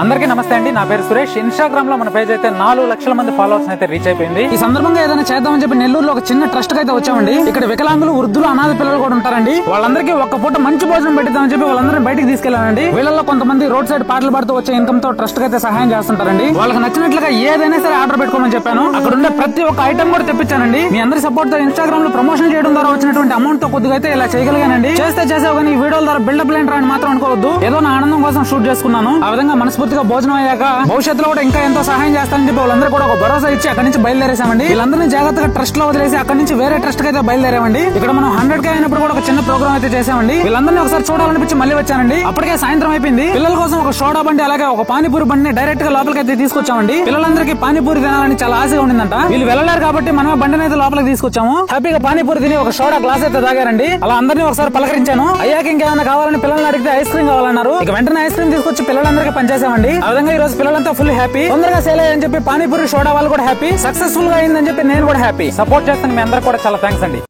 అందరికీ నమస్తే అండి. నా పేరు సురేష్. ఇన్స్టాగ్రామ్ లో మన పేజ్ అయితే 4 లక్షల మంది ఫాలోవర్స్ అయితే రీచ్ అయిపోయింది. ఈ సందర్భంగా ఏదైనా చేద్దామని చెప్పి నెల్లూరులో ఒక చిన్న ట్రస్ట్ కి అయితే వచ్చామండి. ఇక్కడ వికలాంగులు, వృద్ధులు, అనాథ పిల్లలు కూడా ఉంటారండి. వాళ్ళందరికీ ఒక్క పూట మంచి భోజనం పెట్టిద్దామని చెప్పి వాళ్ళందరినీ బయటికి తీసుకెళ్లానండి. వీళ్ళలో కొంతమంది రోడ్ సైడ్ పాటలు పాడుతూ వచ్చే ఇన్కమ్ తో ట్రస్ట్ కి అయితే సహాయం చేస్తుంటారండి. వాళ్ళకి నచ్చినట్లుగా ఏదైనా సరే ఆర్డర్ పెట్టుకోమని చెప్పాను. అక్కడ ఉండే ప్రతి ఒక్క ఐటమ్ కూడా తెప్పించానండి. మీ అందరి సపోర్ట్ తో ఇన్స్టాగ్రామ్ లో ప్రమోషన్ చేయడం ద్వారా వచ్చినటువంటి అమౌంట్ తో కొద్దిగా అయితే ఇలా చేయగలిగానండి. చేసావు కానీ ఈ వీడియోల ద్వారా బిల్డప్ లేని రాని మాత్రం అనుకోవద్దు. ఏదో నా ఆనందం కోసం షూట్ చేసుకున్నాను. ఆ విధంగా మనస్ఫూర్తిగా భోజనం అయ్యాక భవిష్యత్తులో కూడా ఇంకా ఎంతో సహాయం చేస్తానని చెప్పి వాళ్ళందరూ కూడా ఒక భరోసా ఇచ్చి అక్కడి నుంచి బయలుదేరేసామండి. వీళ్ళందరినీ జాగ్రత్తగా ట్రస్ట్ లో వదిలేసి అక్కడి నుంచి వేరే ట్రస్ట్ కి అయితే బయలుదేరామండి. ఇక్కడ మనం 100K అయినప్పుడు కూడా ఒక చిన్న ప్రోగ్రామ్ అయితే చేసామండి. వీళ్ళందరినీ ఒకసారి చూడాలనిపించి మళ్ళీ వచ్చానండి. అప్పటికే సాయంత్రం అయిపోయింది. పిల్లల కోసం ఒక సోడా బండి అలాగే ఒక పానీపూరి బండిని డైరెక్ట్ గా లోపలికి అయితే తీసుకొచ్చామండి. పిల్లలందరికీ పానీపూరి తినాలని చాలా ఆశగా ఉండిందంట. వీళ్ళు వెళ్ళలేరు కాబట్టి మనమే బండిని అయితే లోపలికి తీసుకొచ్చాము. హ్యాపీగా పానీపూరి తిని ఒక సోడా గ్లాస్ అయితే తాగారండి. అలా అందరినీ ఒకసారి పలకరించాను. అయ్యాక ఇంకేమైనా కావాలని పిల్లల్ని అడిగితే ఐస్ క్రీమ్ కావాలన్నారు. ఇక వెంటనే ఐస్ క్రీమ్ తీసుకొచ్చి పిల్లలందరికీ పనిచేసామండి. ఆ విధంగా ఈ రోజు పిల్లలంతా ఫుల్ హ్యాపీ. తొందరగా సేల్ అయ్యని చెప్పి పానీపూరి సోడా వాళ్ళు కూడా హ్యాపీ. సక్సెస్ఫుల్ గా అయిందని చెప్పి నేను కూడా హ్యాపీ. సపోర్ట్ చేస్తాను మీ అందరికి కూడా చాలా థ్యాంక్స్ అండి.